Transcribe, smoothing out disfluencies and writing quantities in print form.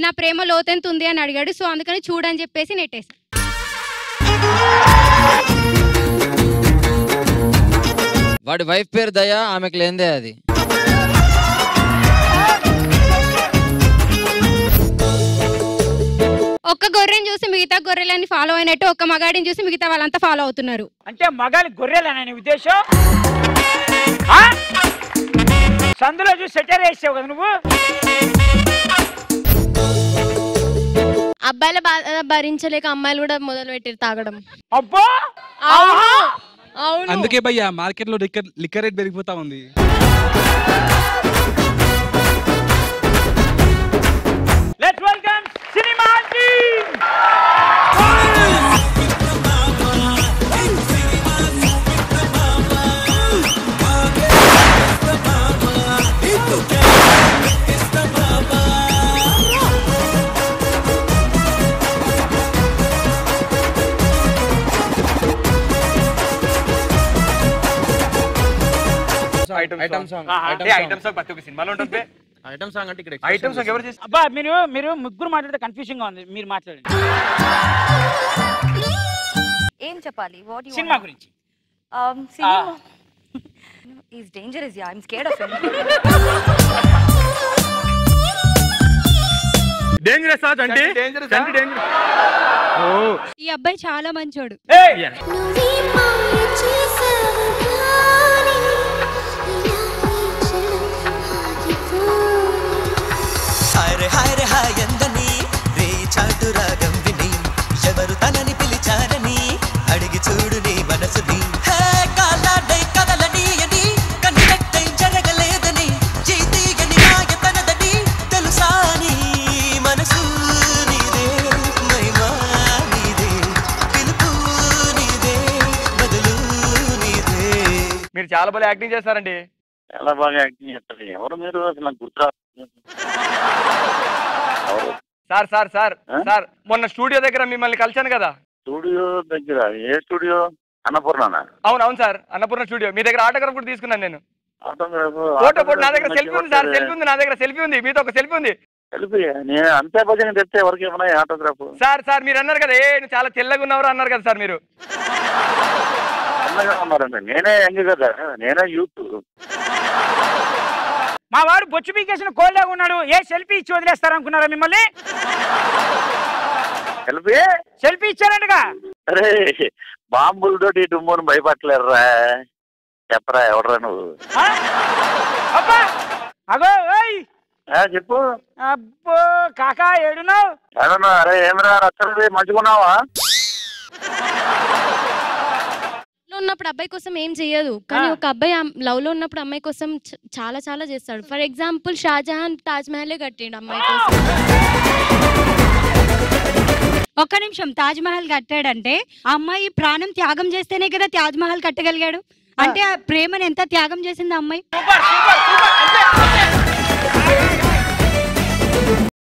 నా ప్రేమ లోతెంత ఉంది అని అడిగాడు. సో అందుకని చూడని చెప్పేసి నెట్టేసా. వాడి వైఫ్ పేరు దయా, ఆమెకు లేందే అది. ఒక్క గొర్రెని చూసి మిగతా గొర్రెలని ఫాలో అయినట్టు ఒక్క మగాడిని చూసి మిగతా వాళ్ళంతా ఫాలో అవుతున్నారు. అంటే మగాలి గొర్రెలనే ఉద్దేశం? సందులో చూసి సెటర్ వేసావు కదా నువ్వు. అబ్బాయిల బాధ భరించలేక అమ్మాయిలు కూడా మొదలు పెట్టారు తాగడం. అబ్బో అందుకే భయ్యా మార్కెట్ లో లిక్కర్ రేట్ పెరిగిపోతా ఉంది. Let's welcome cinema team. Item song ప్రతి ఒక్క సినిమాలో ఉంటుంది. ఐటమ్ సాంగ్ అంటే ఇక్కడ ఐటమ్ సాంగ్ ఎవరు చేస్తారు? అబ్బా మీరు ముగ్గురు మాట్లాడితే కన్ఫ్యూజింగ్ గా ఉంది. మీరు మాట్లాడండి. ఏం చెప్పాలి? సినిమా గురించి. Cinema is dangerous. Yeah, I am scared of him. Dangerous అంటే డేంజరస్. ఓ ఈ అబ్బాయి చాలా మంచోడు. ఎవరు తనని పిలిచారని అడిగి చూడు నీ మనసుని. కదలని కన్నెట్టై జరగలేదని జీతీయని మాయతనదని తెలుసా నీ మనసు నీదే మహిమా నీదే పిలుపు నీదే బదులు నీదే. మీరు చాలా బాగా యాక్టింగ్ చేస్తారండి. చాలా బాగా యాక్టింగ్ చేస్తారు. ఎవరు మీరు అసలు నాకు గుర్తు సార్ సార్ సార్ సార్ మొన్న స్టూడియో దగ్గర మిమ్మల్ని కలిశాను కదా. స్టూడియో దగ్గర? ఏ స్టూడియో? అన్నపూర్ణ. అవును సార్, అన్నపూర్ణ స్టూడియో. మీ దగ్గర ఆటోగ్రాఫ్ కూడా తీసుకున్నాను నేను. ఆటోగ్రాఫ్? ఫోటో నా దగ్గర సెల్ఫీ ఉంది సార్. సెల్ఫీ ఉంది నా దగ్గర. సెల్ఫీ ఉంది, మీతో ఒక సెల్ఫీ ఉంది. సెల్ఫీ? నేను అంతే భజన తెస్తే ఎవరికి ఏమన్నా ఆటోగ్రాఫ్? సార్ మీరు అన్నారు కదా నువ్వు చాలా తెల్లగా ఉన్నావు అన్నారు కదా సార్. మీరు తెల్లగా ఉన్నారండి. నేనే యంగ్ కదా, నేనే యూత్. మా వాడు బొచ్చు పీకేసిన కోల్లాగా ఉన్నాడు. ఏ సెల్ఫీ ఇచ్చి వదిలేస్తారనుకున్నారా మిమ్మల్ని? సెల్ఫీ ఇచ్చారంటగా. అరే బాంబులతోటి డుమ్మును భయపట్టలేరురా. చెప్పరా ఎవడరా నువ్వు? అబ్బా అగో చెప్పు. అబ్బో కాకా ఏడున్నావు? అరే ఏమరా రచ్చది మంచుకున్నావా? ఉన్నప్పుడు అబ్బాయి కోసం ఏం చెయ్యదు, కానీ ఒక అబ్బాయి లవ్ లో ఉన్నప్పుడు అమ్మాయి కోసం చాలా చాలా చేస్తాడు. ఫర్ ఎగ్జాంపుల్ షాజహాన్ తాజ్ మహలే కట్టిండు అమ్మాయి కోసం. ఒక్క నిమిషం, తాజ్ మహల్ కట్టాడంటే ఆ అమ్మాయి ప్రాణం త్యాగం చేస్తేనే కదా తాజ్ మహల్ కట్టగలిగాడు. అంటే ఆ ప్రేమను ఎంత త్యాగం చేసింది అమ్మాయి.